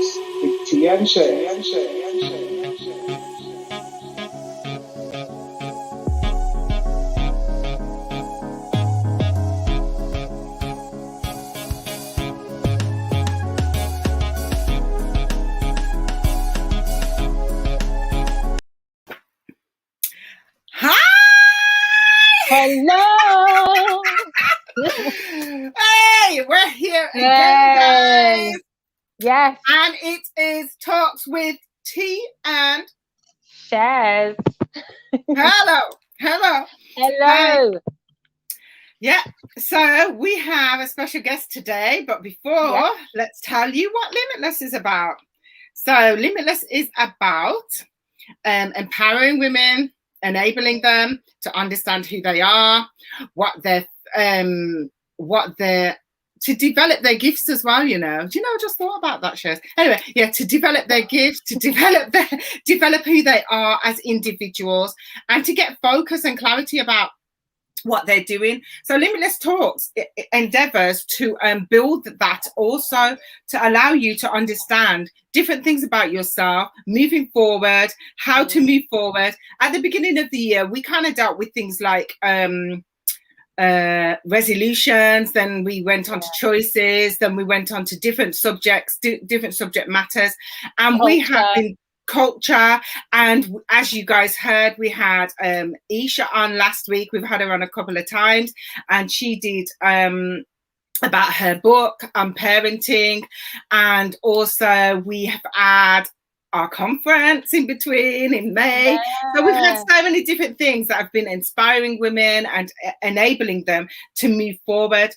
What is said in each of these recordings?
Talks with T and Shez. Hello. Hey, we're here again, guys. Yes. And it is Talks with T and Shez. Hello. Hi. Yeah, so we have a special guest today, but before, let's tell you what Limitless is about. So Limitless is about empowering women, enabling them to understand who they are, to develop their gifts as well, you know. Do you know, I just thought about that, Shez. Anyway, to develop their gifts, to develop who they are as individuals, and to get focus and clarity about what they're doing. So Limitless Talks endeavors to build that also to allow you to understand different things about yourself, moving forward, how to move forward. At the beginning of the year, we kind of dealt with things like resolutions, then we went on to choices, then we went on to different subjects, different subject matters, and we have been culture. And as you guys heard, we had Isha on last week. We've had her on a couple of times, and she did about her book on parenting, and also we have had our conference in between in May. So we've had so many different things that have been inspiring women and enabling them to move forward.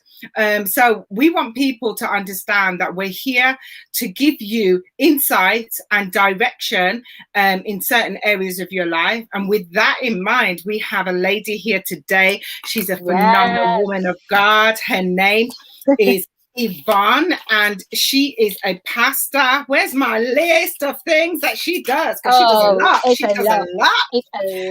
So we want people to understand that we're here to give you insight and direction in certain areas of your life. And with that in mind, we have a lady here today. She's a phenomenal woman of God. Her name is Yvonne, and she is a pastor. Where's my list of things that she does? Because she does a lot. She does a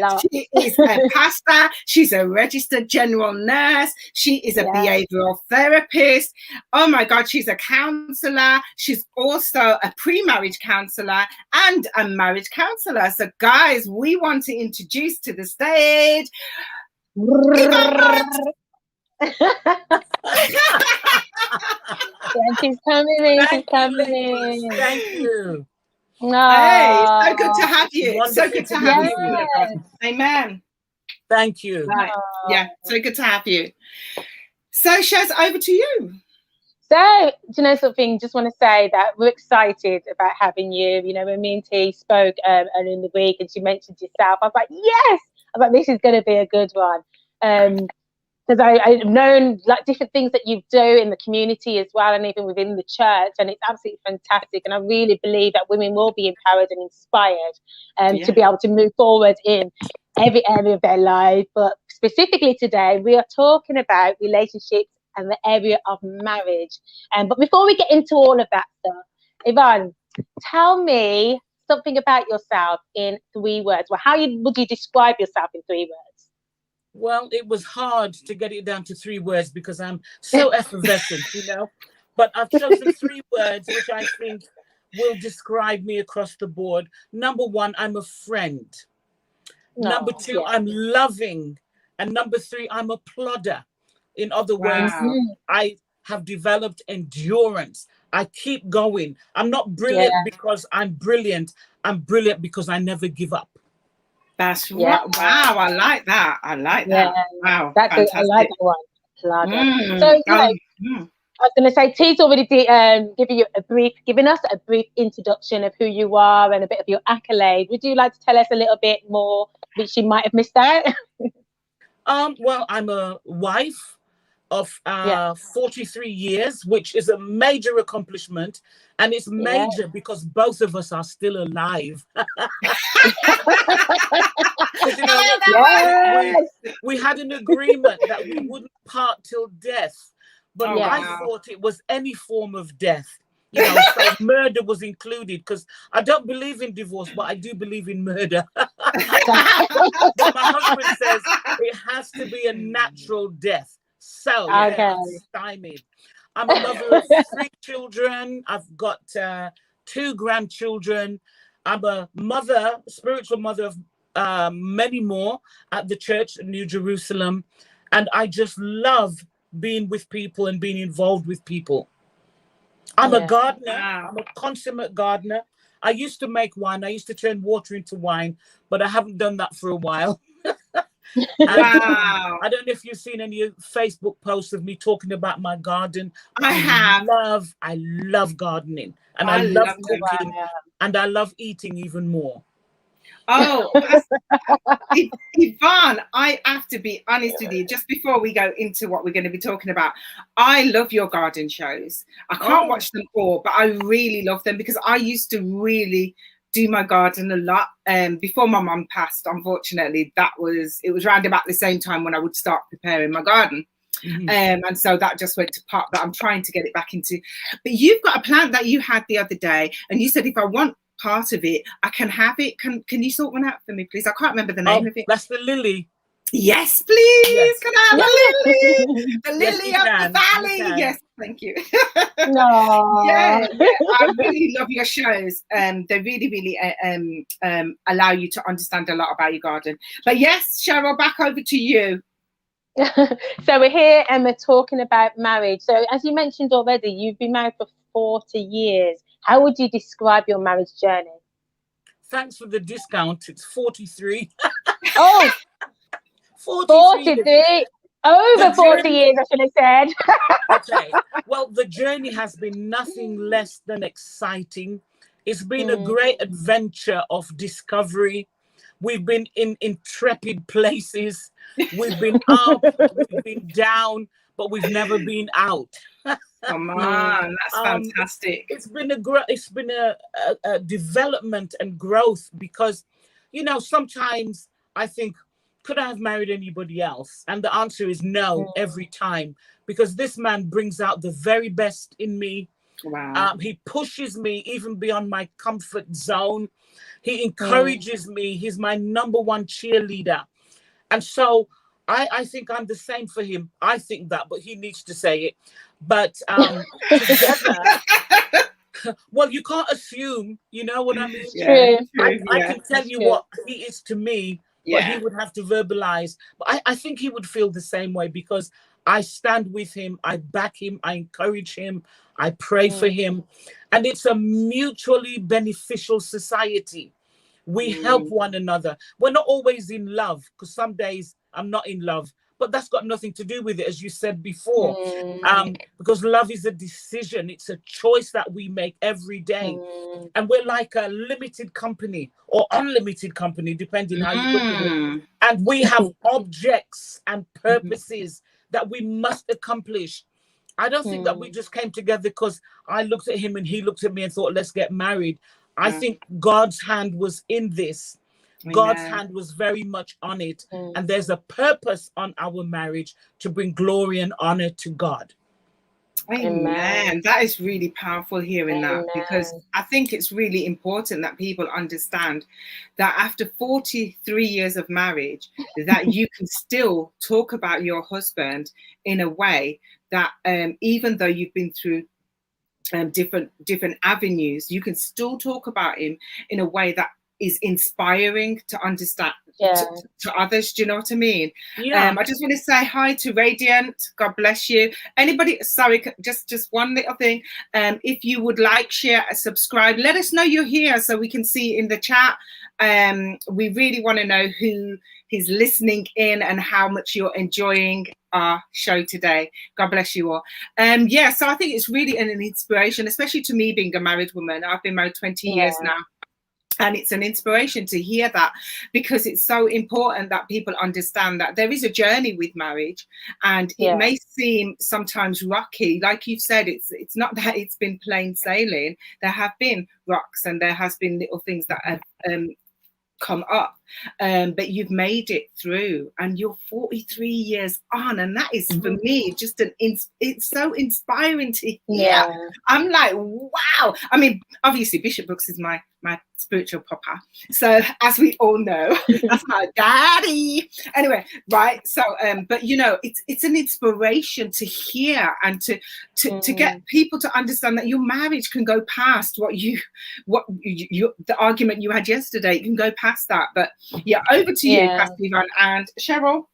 lot. She is a pastor. She's a registered general nurse. She is a behavioral therapist. Oh my God, she's a counselor. She's also a pre-marriage counselor and a marriage counselor. So guys, we want to introduce to the stage Yvonne. She's coming in. Thank you. Hey, so good to have you. Wonderful so good to have you. Amen. Thank you. Right. Yeah, so good to have you. So, Shez, over to you. So, do you know something? Just want to say that we're excited about having you. You know, when me and T spoke earlier in the week and she mentioned yourself, I was like, yes! I was like, this is going to be a good one. Because I've known like different things that you do in the community as well, and even within the church, and it's absolutely fantastic. And I really believe that women will be empowered and inspired to be able to move forward in every area of their life. But specifically today, we are talking about relationships and the area of marriage. But before we get into all of that stuff, Yvonne, tell me something about yourself in 3 words. Well, would you describe yourself in 3 words? Well, it was hard to get it down to 3 words because I'm so effervescent, you know. But I've chosen 3 words which I think will describe me across the board. Number 1, I'm a friend. Number 2, I'm loving. And number 3, I'm a plodder. In other words, I have developed endurance. I keep going. I'm not brilliant because I'm brilliant. I'm brilliant because I never give up. That's right. Wow, I like that. Wow, that's fantastic. I like that one. So, I was going to say, T's already given us a brief introduction of who you are and a bit of your accolade. Would you like to tell us a little bit more, which she might have missed out? Well, I'm a wife of 43 years, which is a major accomplishment, and it's major because both of us are still alive. We had an agreement that we wouldn't part till death, but I thought it was any form of death. You know, so murder was included because I don't believe in divorce, but I do believe in murder. But my husband says it has to be a natural death. So I'm stymied. I'm a mother of 3 children. I've got 2 grandchildren. I'm a mother, spiritual mother of many more at the church in New Jerusalem. And I just love being with people and being involved with people. I'm a gardener. Wow. I'm a consummate gardener. I used to make wine. I used to turn water into wine, but I haven't done that for a while. Wow. I don't know if you've seen any Facebook posts of me talking about my garden. I have. I love gardening, and I love cooking, and I love eating even more. Oh, Yvonne, I have to be honest with you. Just before we go into what we're going to be talking about, I love your garden shows. I can't watch them all, but I really love them because I used to really do my garden a lot. Before my mum passed, unfortunately, it was around about the same time when I would start preparing my garden. And so that just went to pot, but I'm trying to get it back into. But you've got a plant that you had the other day, and you said if I want part of it, I can have it. Can you sort one out for me, please? I can't remember the name of it. That's the lily. Yes, please. Yes. Can I have the lily? The lily yes, of the valley. Yes, thank you. No. Yeah, I really love your shows. They really, really allow you to understand a lot about your garden. But yes, Cheryl, back over to you. So we're here and we're talking about marriage. So as you mentioned already, you've been married for 40 years. How would you describe your marriage journey? Thanks for the discount. It's 43. Oh, 43. Over 40 years, I should have said. Okay. Well, the journey has been nothing less than exciting. It's been a great adventure of discovery. We've been in intrepid places. We've been up, we've been down, but we've never been out. Come on, that's fantastic. It's been a development and growth because, you know, sometimes I think, could I have married anybody else? And the answer is no, every time, because this man brings out the very best in me. Wow. He pushes me even beyond my comfort zone. He encourages me. He's my number one cheerleader. And so I think I'm the same for him. I think that, but he needs to say it. But together, well, you can't assume, you know what I mean? Yeah, I can tell you what he is to me, but he would have to verbalize. But I think he would feel the same way because I stand with him, I back him, I encourage him, I pray for him. And it's a mutually beneficial society. We help one another. We're not always in love because some days I'm not in love, but that's got nothing to do with it, as you said before. Because love is a decision. It's a choice that we make every day. And we're like a limited company or unlimited company, depending how you look at it. And we have objects and purposes that we must accomplish. I don't think that we just came together because I looked at him and he looked at me and thought, let's get married. I think God's hand was in this. God's hand was very much on it. And there's a purpose on our marriage to bring glory and honor to God. Amen. That is really powerful hearing that, because I think it's really important that people understand that after 43 years of marriage, that you can still talk about your husband in a way that even though you've been through different avenues, you can still talk about him in a way that is inspiring to understand to others. Do you know what I mean? I just want to say hi to Radiant. God bless you. Anybody, sorry, just one little thing. If you would like, share, subscribe, let us know you're here so we can see in the chat. We really want to know who is listening in and how much you're enjoying our show today. God bless you all. So I think it's really an inspiration, especially to me being a married woman. I've been married 20 years now. And it's an inspiration to hear that, because it's so important that people understand that there is a journey with marriage, and it may seem sometimes rocky. Like you've said, it's not that it's been plain sailing. There have been rocks and there has been little things that have come up, but you've made it through, and you're 43 years on, and that is for me just it's so inspiring to hear. I'm like, wow. I mean, obviously Bishop Brooks is my my spiritual papa. So as we all know, that's my daddy. Anyway, right. So, but you know, it's an inspiration to hear and to get people to understand that your marriage can go past the argument you had yesterday. It can go past that. But yeah, over to you, Pastor Yvonne and Cheryl.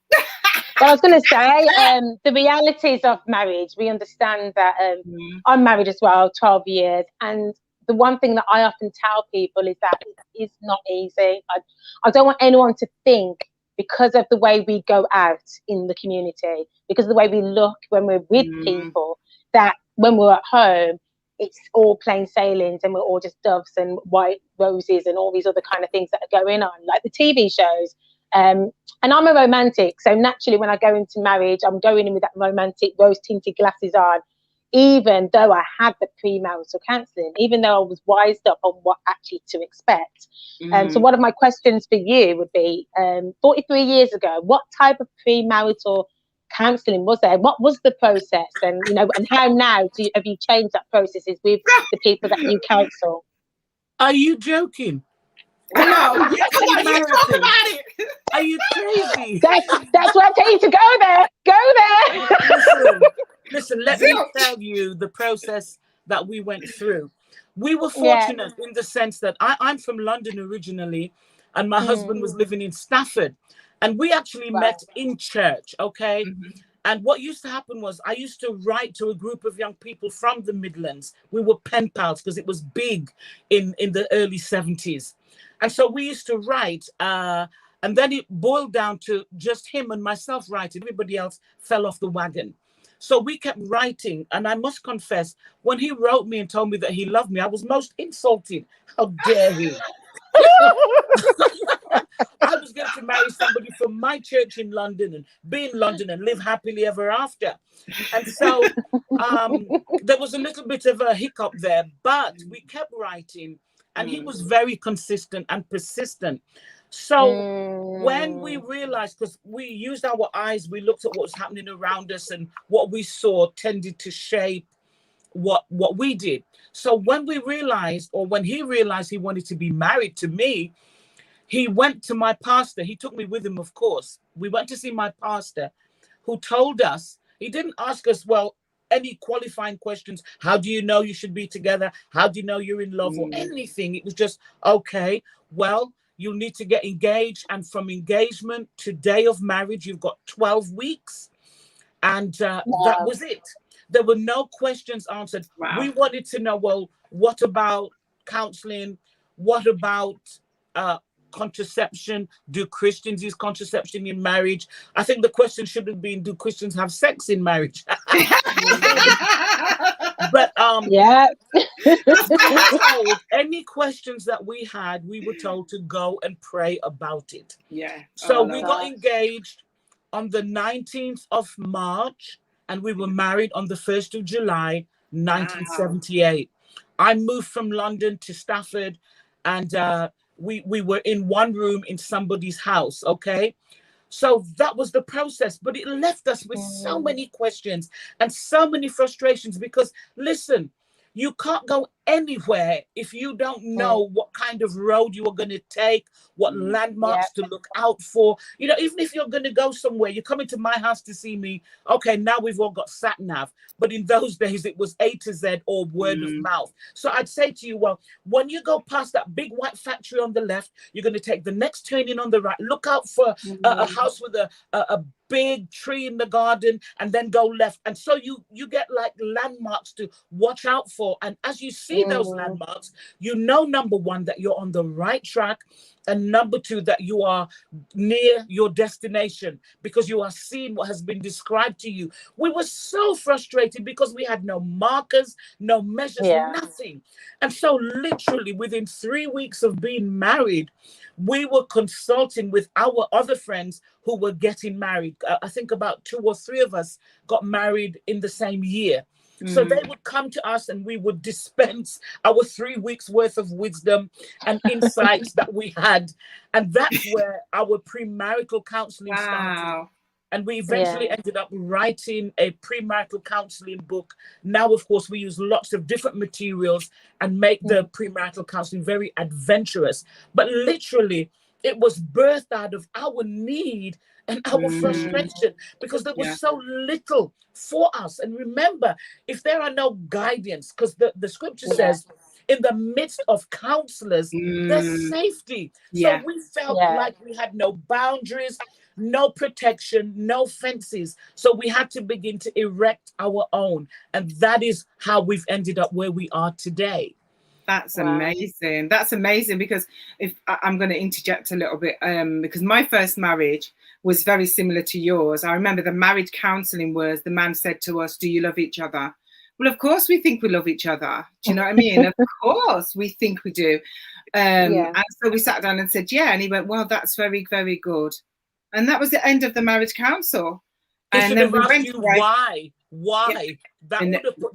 Well, I was going to say, the realities of marriage, we understand that I'm married as well, 12 years. And the one thing that I often tell people is that it is not easy. I don't want anyone to think, because of the way we go out in the community, because of the way we look when we're with people, that when we're at home, it's all plain sailings and we're all just doves and white roses and all these other kind of things that are going on, like the TV shows. And I'm a romantic, so naturally when I go into marriage, I'm going in with that romantic rose-tinted glasses on, even though I had the premarital counselling, even though I was wised up on what actually to expect. So one of my questions for you would be, 43 years ago, what type of premarital counselling was there? What was the process? And, you know, and how now have you changed that processes with the people that you counsel? Are you joking? No, you talk about it. Are you crazy? That's what I'm telling you to go there. Go there. Listen, let me tell you the process that we went through. We were fortunate in the sense that I'm from London originally, and my husband was living in Stafford. And we actually met in church, okay? And what used to happen was I used to write to a group of young people from the Midlands. We were pen pals because it was big in the early 70s. And so we used to write, and then it boiled down to just him and myself writing. Everybody else fell off the wagon. So we kept writing. And I must confess, when he wrote me and told me that he loved me, I was most insulted. How dare he? I was going to marry somebody from my church in London and be in London and live happily ever after. And so there was a little bit of a hiccup there, but we kept writing. And he was very consistent and persistent. So when we realized, because we used our eyes, we looked at what was happening around us, and what we saw tended to shape what we did. So when we realized, or when he realized he wanted to be married to me, he went to my pastor. He took me with him, of course. We went to see my pastor, who told us, he didn't ask us, well, any qualifying questions. How do you know you should be together? How do you know you're in love or anything? It was just, okay, well, you'll need to get engaged. And from engagement to day of marriage, you've got 12 weeks. And that was it. There were no questions answered. We wanted to know, well, what about counseling? What about contraception? Do Christians use contraception in marriage? I think the question should have been, do Christians have sex in marriage? But any questions that we had, we were told to go and pray about it. So we got engaged on the 19th of March, and we were married on the 1st of July 1978. I moved from London to Stafford, and we were in one room in somebody's house, okay? So that was the process, but it left us with so many questions and so many frustrations, because listen, you can't go anywhere if you don't know what kind of road you are going to take, what landmarks to look out for. You know, even if you're going to go somewhere, you come into my house to see me. Okay, now we've all got sat nav, but in those days it was A to Z or word of mouth. So I'd say to you, well, when you go past that big white factory on the left, you're going to take the next turning on the right. Look out for a house with a big tree in the garden, and then go left. And so you get like landmarks to watch out for. And as you see those landmarks, you know, number one, that you're on the right track, and number two, that you are near your destination, because you are seeing what has been described to you. We were so frustrated because we had no markers, no measures, nothing. And so literally within 3 weeks of being married, we were consulting with our other friends who were getting married. I think about 2 or 3 of us got married in the same year. So they would come to us and we would dispense our 3 weeks worth of wisdom and insights that we had. And that's where our premarital counseling started. And we eventually ended up writing a premarital counseling book. Now, of course, we use lots of different materials and make the premarital counseling very adventurous. But literally, it was birthed out of our need and our frustration, because there was so little for us. And remember, if there are no guidance, because the scripture says, in the midst of counselors, there's safety. So we felt like we had no boundaries, no protection, no fences. So we had to begin to erect our own. And that is how we've ended up where we are today. That's amazing. That's amazing, because if I'm going to interject a little bit, because my first marriage was very similar to yours. I remember the marriage counselling was, the man said to us, "Do you love each other?" Well, of course we think we love each other. Do you know what I mean? Of course we think we do. And so we sat down and said, yeah. And he went, well, that's very, very good. And that was the end of the marriage council. And then we went you why? That would have put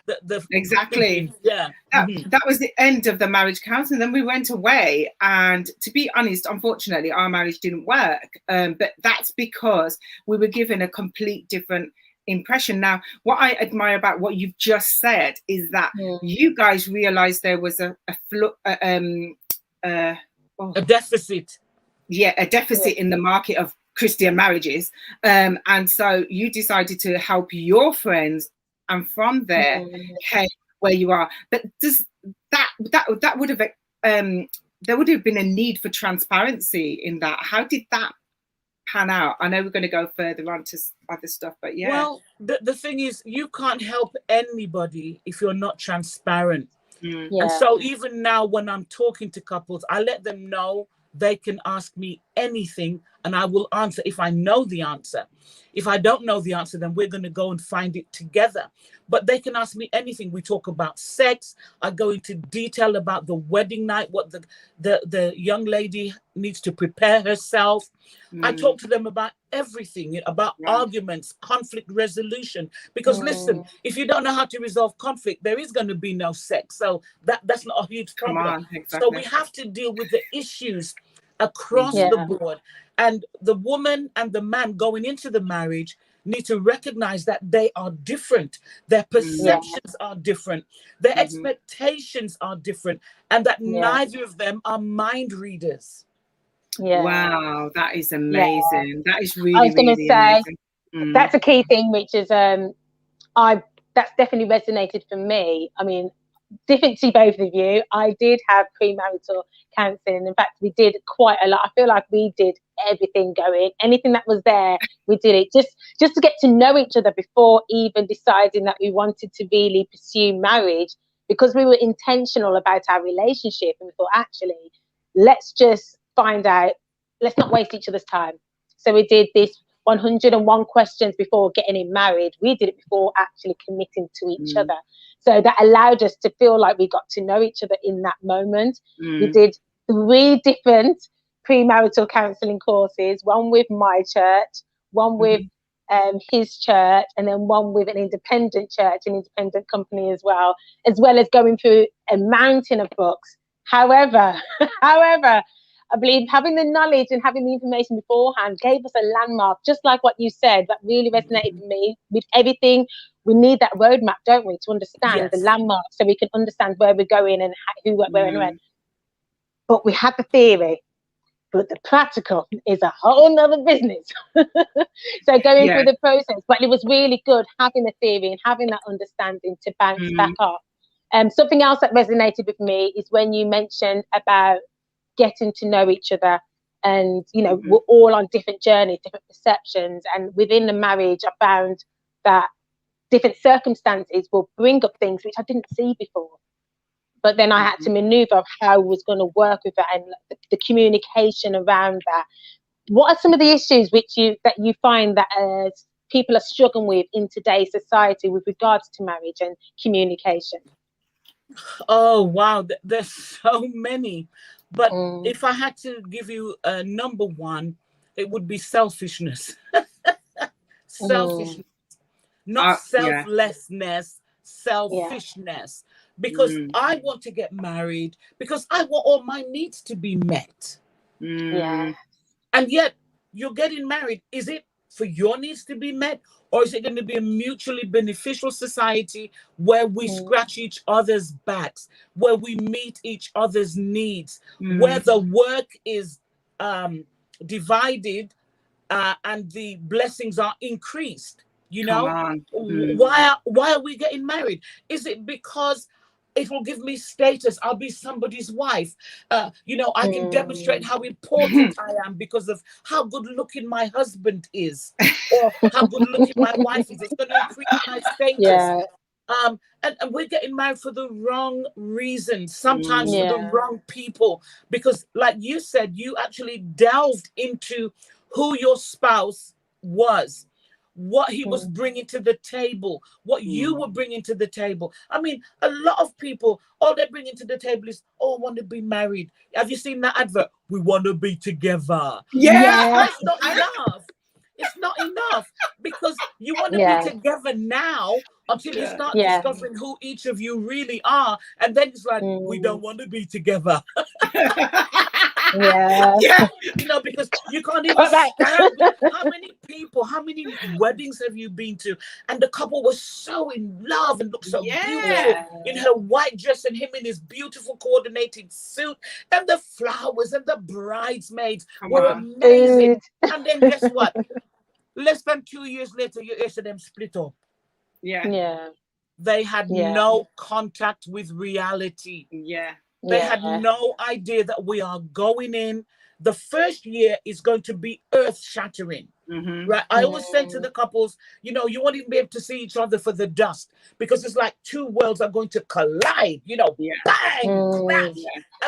the exactly. Yeah. That was the end of the marriage council. And then we went away. And to be honest, unfortunately, our marriage didn't work. But that's because we were given a complete different impression. Now, what I admire about what you've just said is that you guys realized there was a deficit. Yeah, a deficit in the market of Christian marriages. And so you decided to help your friends, and from there came where you are. But does that would have there would have been a need for transparency in that. How did that pan out? I know we're going to go further on to other stuff, but well, the thing is, you can't help anybody if you're not transparent. And so even now, when I'm talking to couples, I let them know they can ask me anything and I will answer if I know the answer. If I don't know the answer, then we're going to go and find it together. But they can ask me anything. We talk about sex. I go into detail about the wedding night, what the young lady needs to prepare herself. I talk to them about everything, about arguments, conflict resolution. Because listen, if you don't know how to resolve conflict, there is going to be no sex. So that's not a huge problem. So we have to deal with the issues across the board. And the woman and the man going into the marriage need to recognize that they are different. Their perceptions are different. Their expectations are different. And that neither of them are mind readers. Wow, that is amazing. That is really, I was going to say, amazing. That's a key thing, which is that's definitely resonated for me. I mean, different to both of you, I did have premarital counselling. In fact, we did quite a lot. I feel like we did everything going. Anything that was there, we did it just to get to know each other before even deciding that we wanted to really pursue marriage, because we were intentional about our relationship, and we thought, actually, let's just find out, let's not waste each other's time. So we did this 101 questions before getting married. We did it before actually committing to each other. So that allowed us to feel like we got to know each other in that moment. We did 3 different premarital counselling courses, one with my church, one with his church, and then one with an independent church, an independent company as well as going through a mountain of books. However, I believe having the knowledge and having the information beforehand gave us a landmark, just like what you said, that really resonated with me. With everything, we need that roadmap, don't we, to understand the landmark, so we can understand where we're going and who, where, and when. But we had the theory, but the practical is a whole nother business. So going through the process, but it was really good having the theory and having that understanding to bounce back up. Something else that resonated with me is when you mentioned about getting to know each other, and we're all on different journeys, different perceptions, and within the marriage I found that different circumstances will bring up things which I didn't see before, but then I had to maneuver of how I was going to work with that, and the communication around that. What are some of the issues that you find that people are struggling with in today's society with regards to marriage and communication? Oh wow, there's so many. But if I had to give you a number one, it would be selfishness. Selfishness. Not selflessness, selfishness. Because I want to get married, because I want all my needs to be met. And yet you're getting married. Is it for your needs to be met? Or is it going to be a mutually beneficial society where we scratch each other's backs, where we meet each other's needs, where the work is divided and the blessings are increased? You know, why are we getting married? Is it because it will give me status? I'll be somebody's wife. You know, I can demonstrate how important I am because of how good looking my husband is, or how good looking my wife is. It's going to increase my status. And we're getting married for the wrong reasons, sometimes for the wrong people, because like you said, you actually delved into who your spouse was, what he was bringing to the table, what you were bringing to the table. I mean, a lot of people, all they're bringing to the table is, oh, I want to be married. Have you seen that advert? We want to be together. That's not enough. It's not enough, because you want to be together now until you start discovering who each of you really are. And then it's like, we don't want to be together. You know, because you can't even stand. How many people, how many weddings have you been to? And the couple was so in love and looked so beautiful in her white dress and him in his beautiful coordinated suit, and the flowers and the bridesmaids were amazing. And then guess what? Less than 2 years later, you hear them split up. They had no contact with reality. They had no idea that we are going in. The first year is going to be earth-shattering, right? I always say to the couples, you know, you won't even be able to see each other for the dust, because it's like two worlds are going to collide, you know, bang, crash,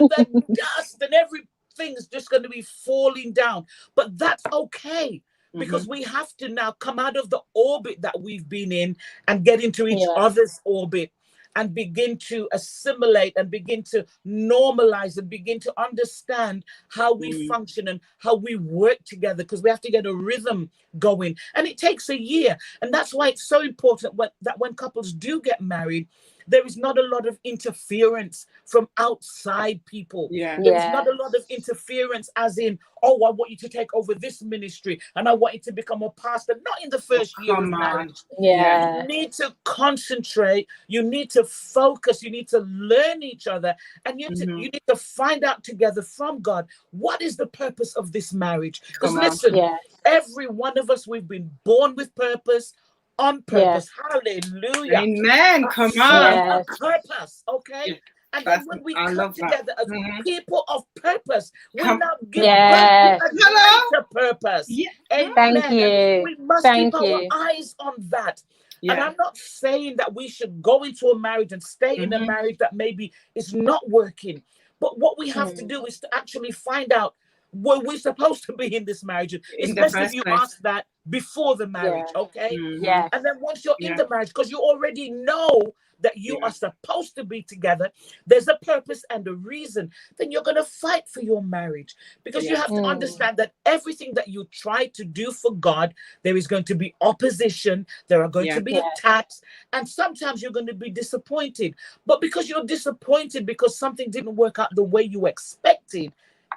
and the dust and everything is just going to be falling down. But that's okay, because we have to now come out of the orbit that we've been in and get into each other's orbit, and begin to assimilate and begin to normalize and begin to understand how we function and how we work together, because we have to get a rhythm going. And it takes a year. And that's why it's so important that when couples do get married, there is not a lot of interference from outside people. There's not a lot of interference as in, oh, I want you to take over this ministry and I want you to become a pastor. Not in the first year of marriage. You need to concentrate. You need to focus. You need to learn each other. And you need to find out together from God, what is the purpose of this marriage? Because listen, every one of us, we've been born with purpose, on purpose. Hallelujah. Amen. Come on. Purpose. Okay. And then when we come together as people of purpose, we now give birth to a purpose. Amen. Thank you. We must keep our eyes on that. And I'm not saying that we should go into a marriage and stay in a marriage that maybe is not working. But what we have to do is to actually find out, were we supposed to be in this marriage? Especially if you ask that before the marriage, okay? And then once you're in the marriage, because you already know that you are supposed to be together, there's a purpose and a reason, then you're going to fight for your marriage. Because you have to understand that everything that you try to do for God, there is going to be opposition, there are going to be attacks, and sometimes you're going to be disappointed. But because you're disappointed because something didn't work out the way you expected,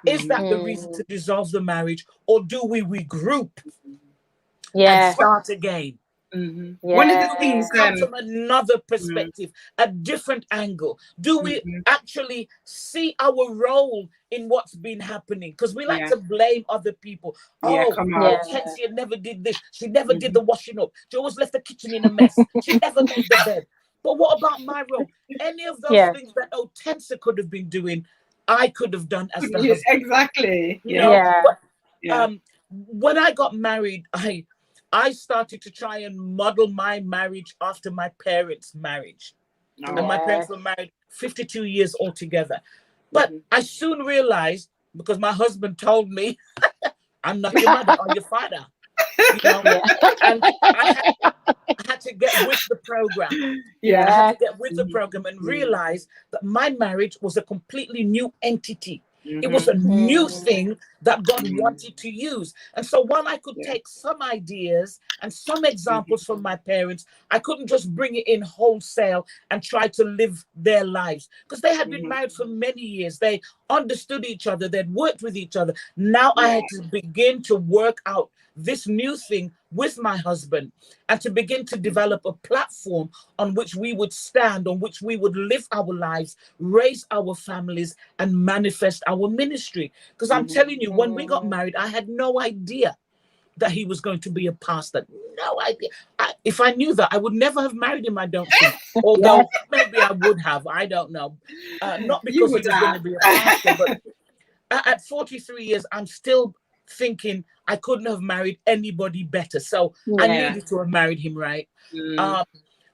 is that the reason to dissolve the marriage, or do we regroup and start again? One of the things comes from another perspective, a different angle. Do we actually see our role in what's been happening? Because we like to blame other people. Hortensia never did this. She never did the washing up. She always left the kitchen in a mess. She never made the bed. But what about my role? Any of those things that Hortensia could have been doing, I could have done as the husband. Exactly. You know? But, when I got married, I started to try and model my marriage after my parents' marriage. And my parents were married 52 years altogether. But I soon realized, because my husband told me, I'm not your mother or your father. You know? And I had to get with the program. I had to get with the program and realize that my marriage was a completely new entity. It was a new thing that God wanted to use. And so while I could take some ideas and some examples from my parents, I couldn't just bring it in wholesale and try to live their lives, because they had been married for many years. They understood each other, they'd worked with each other. Now I had to begin to work out this new thing with my husband and to begin to develop a platform on which we would stand, on which we would live our lives, raise our families, and manifest our ministry. Because I'm telling you, when we got married, I had no idea that he was going to be a pastor. No idea. If I knew that, I would never have married him, I don't think. Although maybe I would have, I don't know. Not because he was going to be a pastor, but at 43 years, I'm still thinking I couldn't have married anybody better. So I needed to have married him, right?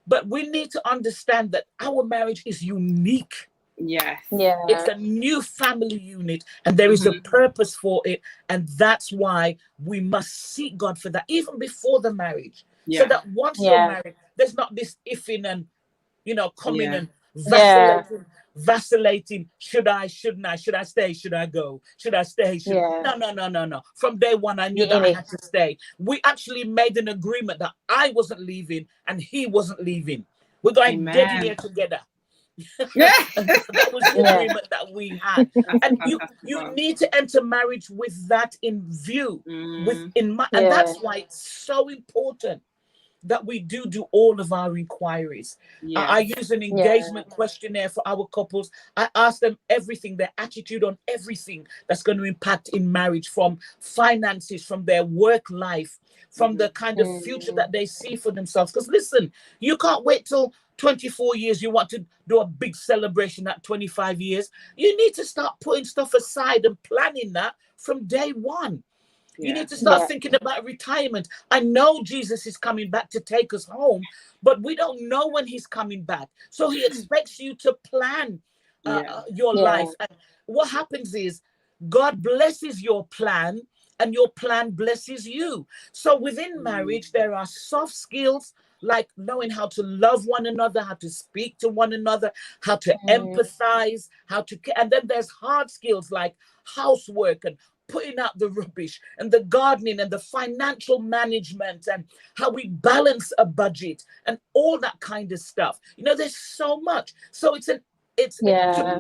But we need to understand that our marriage is unique. Yes. Yeah. It's a new family unit, and there is a purpose for it. And that's why we must seek God for that, even before the marriage. So that once you're married, there's not this ifing and, coming and vacillating. Should I, shouldn't I? Should I stay? Should I go? Should I stay? No. From day one, I knew that I had to stay. We actually made an agreement that I wasn't leaving and he wasn't leaving. We're going dead here together. That was the agreement that we had, and you need to enter marriage with that in view, in mind, and that's why it's so important that we do all of our inquiries. I use an engagement questionnaire for our couples. I ask them everything, their attitude on everything that's going to impact in marriage, from finances, from their work life, from the kind of future that they see for themselves. Because listen, you can't wait till 24 years, you want to do a big celebration at 25 years. You need to start putting stuff aside and planning that from day one. You need to start thinking about retirement. I know Jesus is coming back to take us home, but we don't know when he's coming back. So he expects you to plan your life. And what happens is God blesses your plan and your plan blesses you. So within marriage, there are soft skills like knowing how to love one another, how to speak to one another, how to empathize, and then there's hard skills like housework and putting out the rubbish and the gardening and the financial management and how we balance a budget and all that kind of stuff. There's so much. So to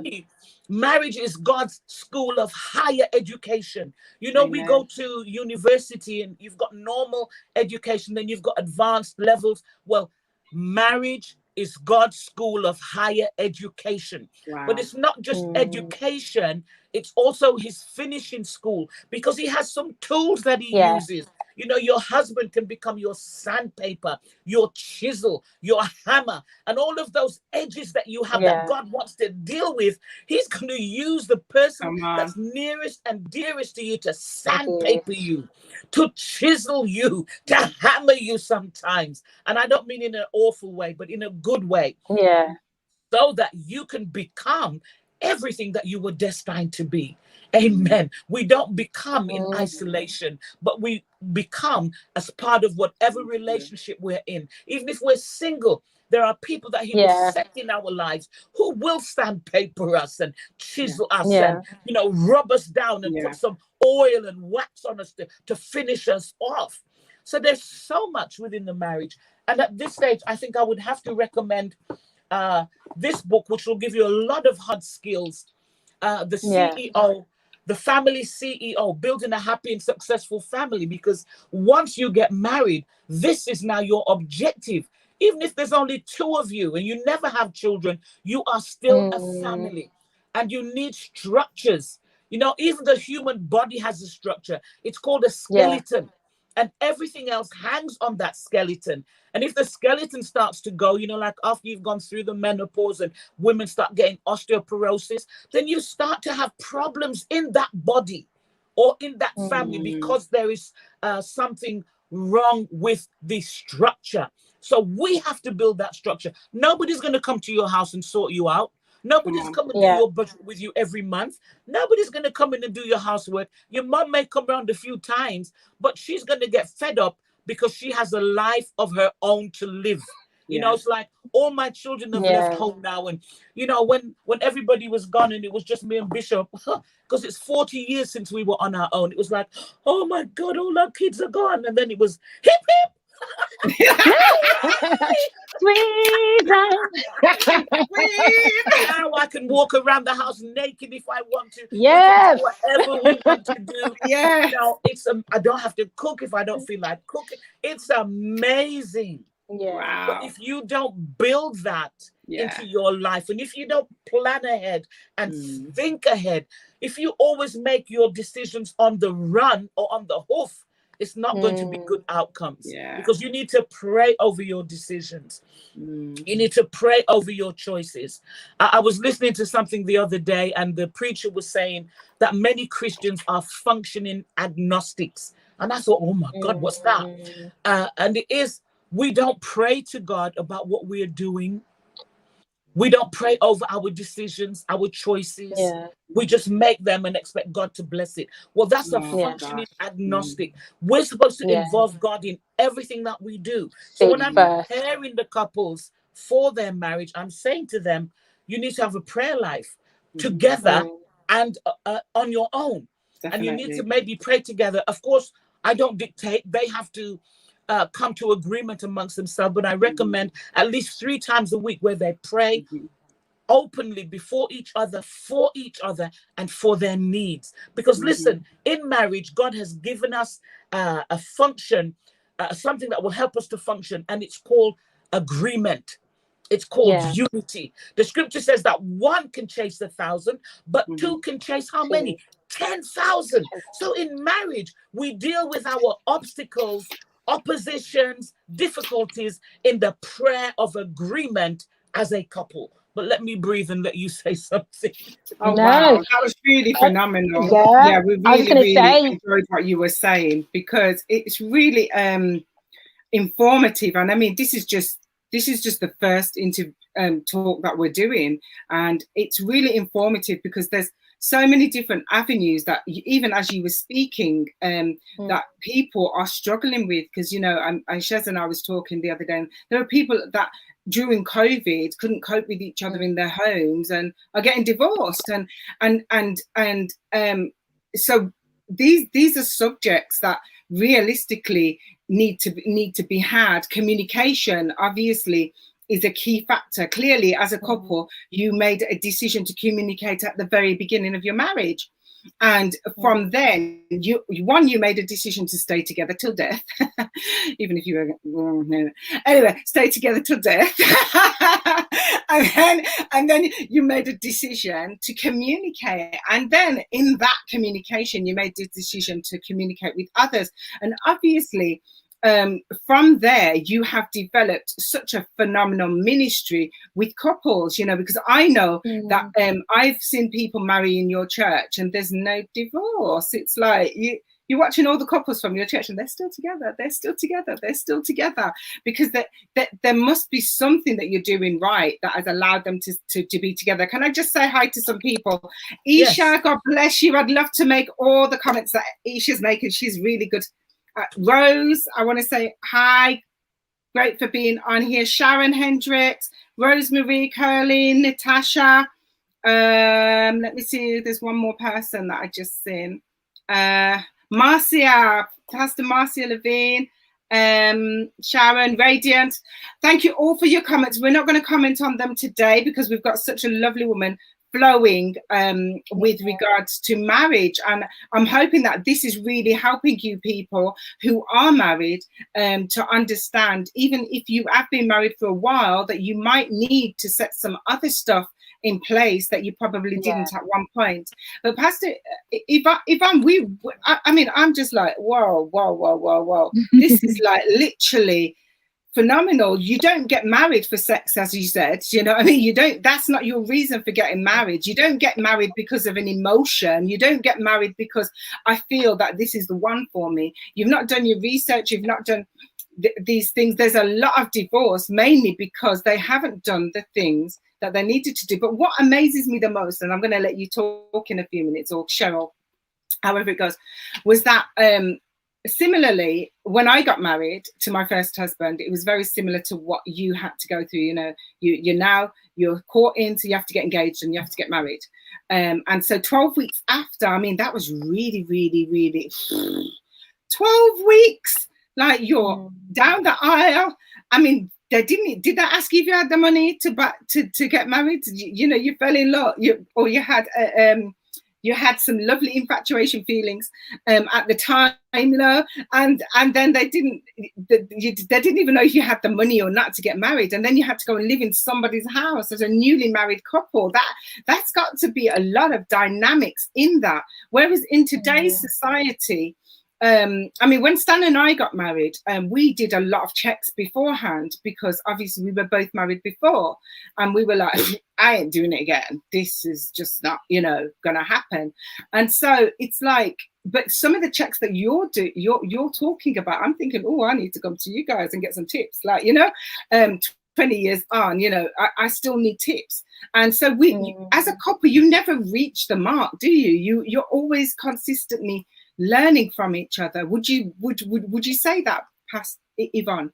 me, marriage is God's school of higher education. We go to university and you've got normal education, then you've got advanced levels. Well, marriage is God's school of higher education. But it's not just education, it's also his finishing school, because he has some tools that he uses. Your husband can become your sandpaper, your chisel, your hammer, and all of those edges that you have that God wants to deal with. He's going to use the person that's nearest and dearest to you to sandpaper you, to chisel you, to hammer you sometimes. And I don't mean in an awful way, but in a good way. So that you can become everything that you were destined to be. Amen. We don't become in isolation, but we become as part of whatever relationship we're in. Even if we're single, there are people that he will set in our lives who will sandpaper us and chisel us and, rub us down and put some oil and wax on us to finish us off. So there's so much within the marriage. And at this stage, I think I would have to recommend this book, which will give you a lot of hard skills. The CEO, the family CEO, building a happy and successful family. Because once you get married, this is now your objective. Even if there's only two of you and you never have children, you are still a family, and you need structures. Even the human body has a structure. It's called a skeleton. And everything else hangs on that skeleton. And if the skeleton starts to go, like after you've gone through the menopause and women start getting osteoporosis, then you start to have problems in that body or in that family because there is something wrong with the structure. So we have to build that structure. Nobody's going to come to your house and sort you out. Nobody's coming to do your budget with you every month. Nobody's going to come in and do your housework. Your mom may come around a few times, but she's going to get fed up because she has a life of her own to live. It's like all my children have left home now. And, when everybody was gone and it was just me and Bishop, because it's 40 years since we were on our own. It was like, oh, my God, all our kids are gone. And then it was hip, hip. Now I can walk around the house naked if I want to. Yes. Whatever we want to do. Yeah. You know, I don't have to cook if I don't feel like cooking. It's amazing. Yeah. Wow. But if you don't build that into your life, and if you don't plan ahead and think ahead, if you always make your decisions on the run or on the hoof, it's not going to be good outcomes. Because you need to pray over your decisions. You need to pray over your choices. I was listening to something the other day, and the preacher was saying that many Christians are functioning agnostics. And I thought, oh my God, what's that? And it is, we don't pray to God about what we're doing. We don't pray over our decisions, our choices. We just make them and expect God to bless it. Well, that's a functioning agnostic. We're supposed to involve God in everything that we do. So when I'm preparing the couples for their marriage, I'm saying to them, you need to have a prayer life together and on your own. Definitely. And you need to maybe pray together. Of course, I don't dictate. They have to come to agreement amongst themselves, but I recommend at least 3 times a week where they pray openly before each other, for each other, and for their needs. Because listen, in marriage, God has given us a function, something that will help us to function, and it's called agreement. It's called unity. The scripture says that 1 can chase 1,000, but 2 can chase how many? 10,000. So in marriage, we deal with our obstacles, oppositions, difficulties in the prayer of agreement as a couple. But let me breathe and let you say something. Oh, wow. That was really phenomenal. Yeah, we really enjoyed what you were saying, because it's really informative. And I mean, this is just the first talk that we're doing. And it's really informative because there's so many different avenues that even as you were speaking, that people are struggling with. Because, you know, Shez and I was talking the other day, and there are people that during COVID couldn't cope with each other in their homes and are getting divorced. And so these are subjects that realistically need to be had. Communication, obviously, is a key factor. Clearly, as a couple, you made a decision to communicate at the very beginning of your marriage. And from then, you made a decision to stay together till death, even if you were, anyway, stay together till death. and then you made a decision to communicate. And then in that communication, you made the decision to communicate with others. And obviously, from there, you have developed such a phenomenal ministry with couples, you know, because I know that I've seen people marry in your church and there's no divorce. It's like you're watching all the couples from your church and they're still together. They're still together. They're still together, because there must be something that you're doing right that has allowed them to be together. Can I just say hi to some people? Isha, God bless you. I'd love to make all the comments that Isha's making. She's really good. Rose, I want to say hi. Great for being on here. Sharon Hendricks, Rosemary Curley, Natasha. Let me see. There's one more person that I just seen. Marcia, Pastor Marcia Levine. Sharon, Radiant. Thank you all for your comments. We're not going to comment on them today because we've got such a lovely woman flowing with regards to marriage, and I'm hoping that this is really helping you people who are married to understand, even if you have been married for a while, that you might need to set some other stuff in place that you probably didn't at one point. But Pastor Yvonne, I mean, I'm just like, whoa. This is like literally phenomenal. You don't get married for sex, as you said, you know, I mean, that's not your reason for getting married. You don't get married because of an emotion. You don't get married because I feel that this is the one for me. You've not done your research. You've not done these things. There's a lot of divorce, mainly because they haven't done the things that they needed to do. But what amazes me the most, and I'm going to let you talk in a few minutes, or Cheryl, however it goes, was that similarly, when I got married to my first husband, it was very similar to what you had to go through. You know, you're caught in, so you have to get engaged and you have to get married. And so 12 weeks after, I mean, that was really 12 weeks. Like you're down the aisle. I mean, did they ask you if you had the money to get married? You know, you fell in love, or you had some lovely infatuation feelings at the time, you know, and then they didn't even know if you had the money or not to get married, and then you had to go and live in somebody's house as a newly married couple. That's got to be a lot of dynamics in that. Whereas in today's society, I mean, when Stan and I got married, we did a lot of checks beforehand, because obviously we were both married before, and we were like, I ain't doing it again. This is just not, you know, gonna happen. And so it's like, but some of the checks that you're talking about, I'm thinking, oh, I need to come to you guys and get some tips. Like, you know, 20 years on, you know, I still need tips. And so as a couple, you never reach the mark, do you? You're always consistently learning from each other. Would you say that, Pastor Yvonne?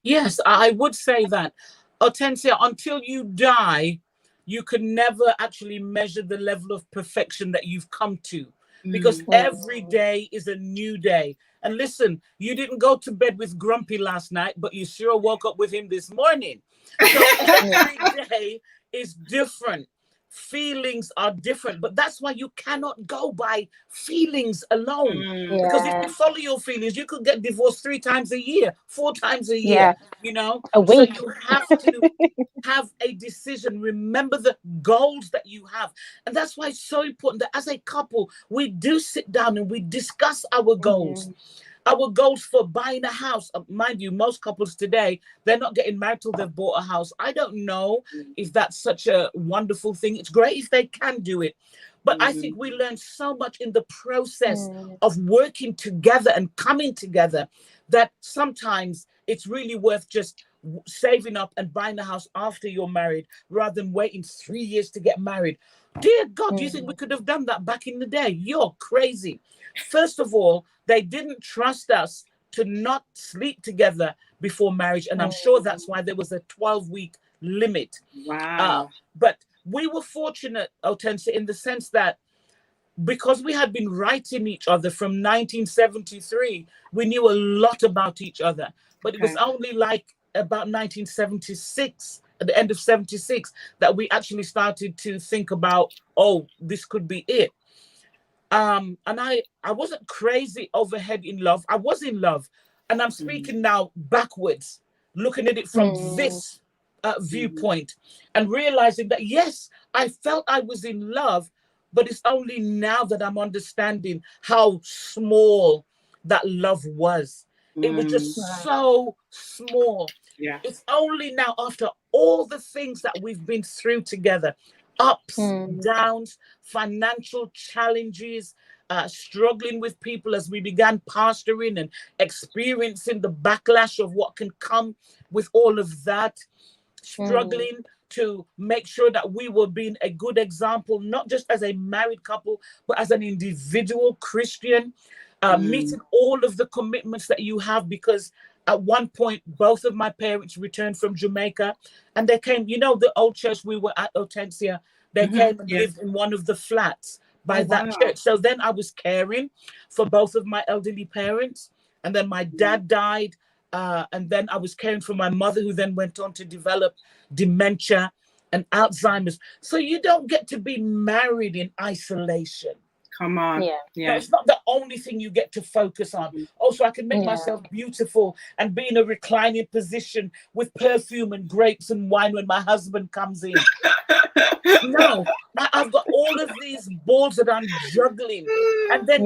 Yes, I would say that. Hortensia, until you die, you can never actually measure the level of perfection that you've come to, because every day is a new day. And listen, you didn't go to bed with Grumpy last night, but you sure woke up with him this morning. So every day is different. Feelings are different, but that's why you cannot go by feelings alone. Because if you follow your feelings, you could get divorced 3 times a year, 4 times a year, you know, a week. So you have to have a decision. Remember the goals that you have, and that's why it's so important that as a couple we do sit down and we discuss our goals. Our goals for buying a house. Mind you, most couples today, they're not getting married till they've bought a house. I don't know if that's such a wonderful thing. It's great if they can do it. But I think we learn so much in the process of working together and coming together, that sometimes it's really worth just saving up and buying a house after you're married, rather than waiting 3 years to get married. Dear God, do you think we could have done that back in the day? You're crazy. First of all, they didn't trust us to not sleep together before marriage. And I'm sure that's why there was a 12-week limit. Wow. But we were fortunate, Hortensia, in the sense that because we had been writing each other from 1973, we knew a lot about each other. But it was only like about 1976, at the end of 76, that we actually started to think about, oh, this could be it. And I wasn't crazy overhead in love. I was in love. And I'm speaking now backwards, looking at it from this viewpoint, and realizing that, yes, I felt I was in love, but it's only now that I'm understanding how small that love was. It was just so small. Yeah. It's only now, after all the things that we've been through together, ups, downs, financial challenges, struggling with people as we began pastoring and experiencing the backlash of what can come with all of that, struggling to make sure that we were being a good example, not just as a married couple, but as an individual Christian, meeting all of the commitments that you have, because at one point, both of my parents returned from Jamaica, and they came, you know, the old church we were at, Hortensia, they came and lived in one of the flats by that church. So then I was caring for both of my elderly parents, and then my dad died, and then I was caring for my mother, who then went on to develop dementia and Alzheimer's. So you don't get to be married in isolation. Come on. No, it's not the only thing you get to focus on. Also, I can make myself beautiful and be in a reclining position with perfume and grapes and wine when my husband comes in. No, I've got all of these balls that I'm juggling. And then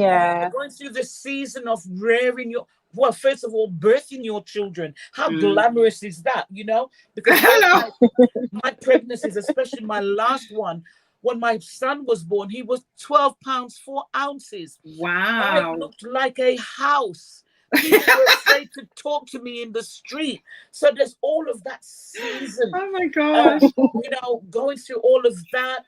going through the season of rearing your, well, first of all, birthing your children. How glamorous is that, you know? Because my pregnancies, especially my last one, when my son was born, he was 12 pounds, 4 ounces. Wow. I looked like a house. People were afraid to talk to me in the street. So there's all of that season. Oh my gosh. You know, going through all of that,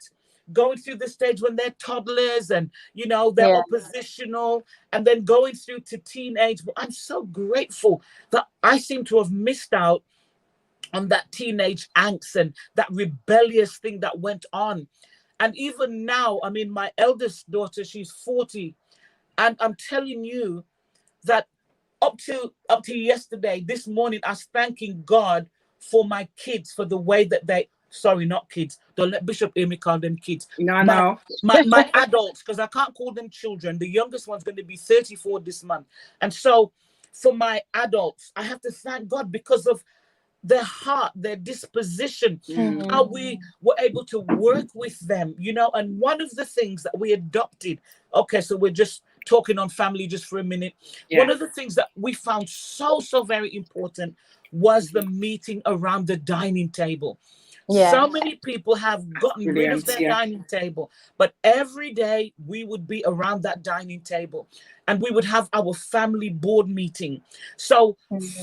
going through the stage when they're toddlers and, you know, they're oppositional, and then going through to teenage. But I'm so grateful that I seem to have missed out on that teenage angst and that rebellious thing that went on. And even now, I mean, my eldest daughter, she's 40. And I'm telling you that up to yesterday, this morning, I was thanking God for my kids, for the way that they, sorry, not kids, don't let Bishop hear me call them kids. No, my, no. my adults, because I can't call them children. The youngest one's going to be 34 this month. And so for my adults, I have to thank God because of their heart, their disposition, how we were able to work with them, you know. And one of the things that we adopted, okay, so we're just talking on family just for a minute. One of the things that we found so very important was the meeting around the dining table. So many people have gotten rid of their dining table, but every day we would be around that dining table and we would have our family board meeting. So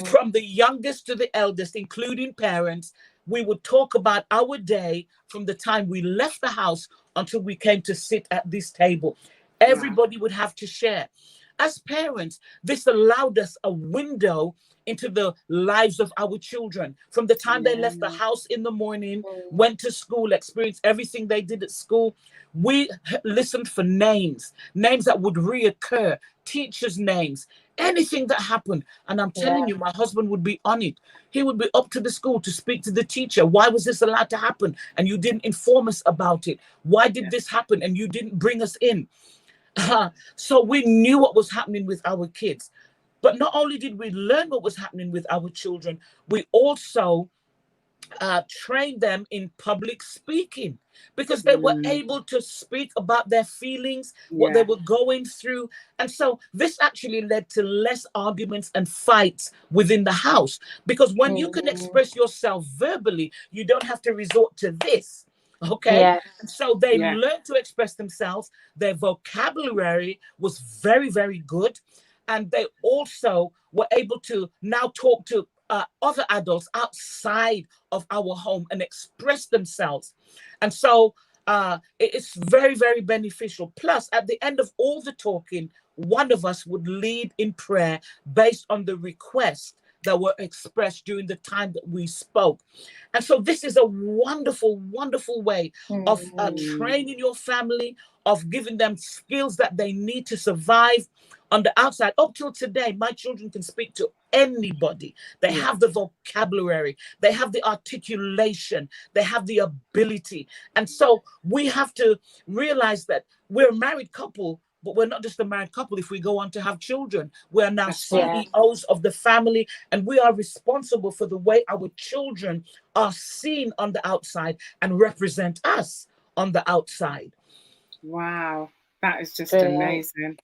from the youngest to the eldest, including parents, we would talk about our day from the time we left the house until we came to sit at this table. Everybody would have to share. As parents, this allowed us a window into the lives of our children. From the time they left the house in the morning, went to school, experienced everything they did at school, we listened for names that would reoccur, teachers' names, anything that happened. And I'm telling you, my husband would be on it. He would be up to the school to speak to the teacher. Why was this allowed to happen? And you didn't inform us about it. Why did this happen? And you didn't bring us in. So we knew what was happening with our kids. But not only did we learn what was happening with our children, we also trained them in public speaking, because they were able to speak about their feelings, what they were going through. And so this actually led to less arguments and fights within the house, because when you can express yourself verbally, you don't have to resort to this. Okay. And so they learned to express themselves. Their vocabulary was very good. And they also were able to now talk to other adults outside of our home and express themselves. And so it's very beneficial. Plus, at the end of all the talking, one of us would lead in prayer based on the requests that were expressed during the time that we spoke. And so this is a wonderful way of training your family, of giving them skills that they need to survive on the outside. Up till today, my children can speak to anybody. They have the vocabulary, they have the articulation, they have the ability. And so we have to realize that we're a married couple, but we're not just a married couple if we go on to have children. We are now CEOs of the family, and we are responsible for the way our children are seen on the outside and represent us on the outside. Wow, that is just amazing.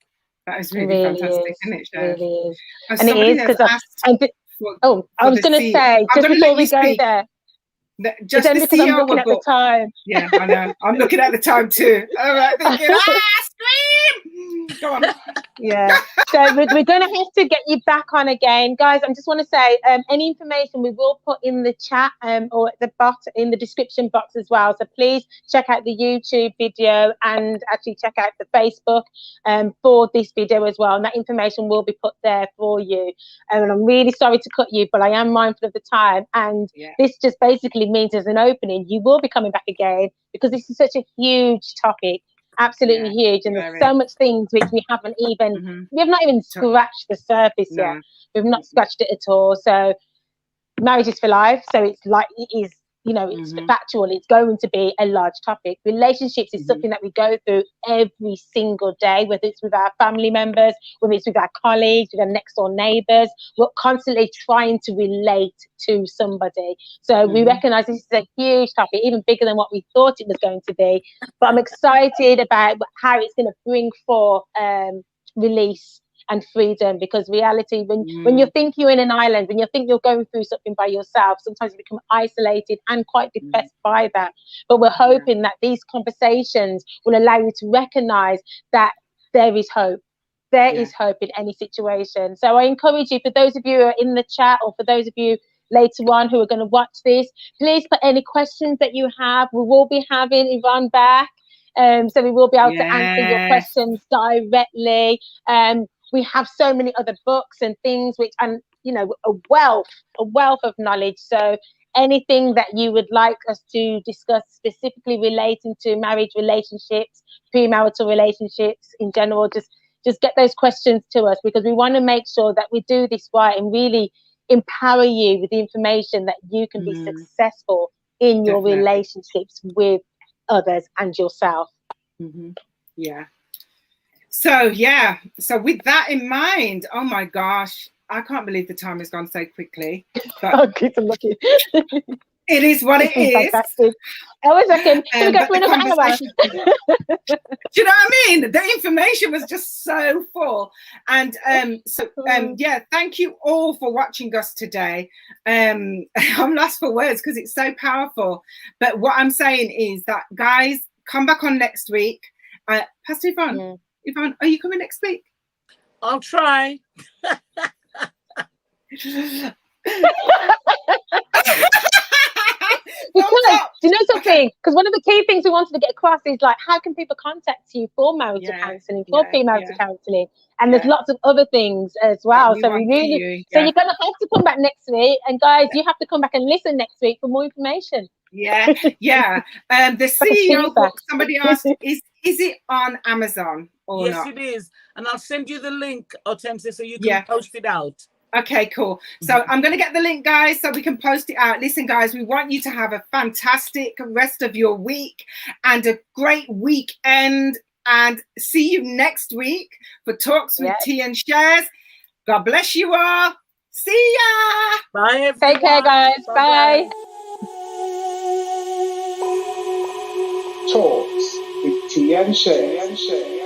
That is really fantastic, isn't it, Shez? Really is. And it is because I was going to say, just before we go there, just the because I'm CEO looking at the time. Yeah, I know. I'm looking at the time too. All right, thinking, scream! Go on. Yeah. So we're going to have to get you back on again, guys. I just want to say, any information we will put in the chat or at the bottom in the description box as well. So please check out the YouTube video and actually check out the Facebook for this video as well. And that information will be put there for you. And I'm really sorry to cut you, but I am mindful of the time. And this just basically means as an opening, you will be coming back again, because this is such a huge topic. Absolutely huge, and there's so much things which we haven't even we have not even scratched the surface yet. We've not scratched it at all. So marriage is for life, so it's like it is, you know, it's factual. It's going to be a large topic. Relationships is something that we go through every single day, whether it's with our family members, whether it's with our colleagues, with our next door neighbors. We're constantly trying to relate to somebody. So we recognize this is a huge topic, even bigger than what we thought it was going to be. But I'm excited about how it's going to bring forth release and freedom, because reality, when you think you're in an island, when you think you're going through something by yourself, sometimes you become isolated and quite depressed by that. But we're hoping that these conversations will allow you to recognize that there is hope. There is hope in any situation. So I encourage you, for those of you who are in the chat, or for those of you later on who are going to watch this, please put any questions that you have. We will be having Yvonne back, so we will be able to answer your questions directly. We have so many other books and things which, and you know, a wealth of knowledge. So anything that you would like us to discuss specifically relating to marriage relationships, premarital relationships in general, just just get those questions to us, because we want to make sure that we do this right and really empower you with the information that you can be successful in your relationships with others and yourself. Yeah. So with that in mind, oh my gosh, I can't believe the time has gone so quickly. But okay, so lucky. It is what it is. Fantastic. I was reckon, can we go for another hour? Do you know what I mean? The information was just so full. And thank you all for watching us today. I'm lost for words because it's so powerful. But what I'm saying is that, guys, come back on next week. Pastor Yvonne, Yvonne, are you coming next week? I'll try. Because, do you know something? Because one of the key things we wanted to get across is, like, how can people contact you for marital counselling, for premarital counselling, and there's lots of other things as well. So we really, so you're going to have to come back next week, and guys, you have to come back and listen next week for more information. The CEO book, somebody asked, is it on Amazon or not? Yes, it is, and I'll send you the link, Hortensia, so you can post it out. Okay, cool. So I'm going to get the link, guys, so we can post it out. Listen, guys, we want you to have a fantastic rest of your week and a great weekend. And see you next week for Talks with T and Shez. God bless you all. See ya. Bye, everyone. Take care, guys. Bye. Talks with T and Shez.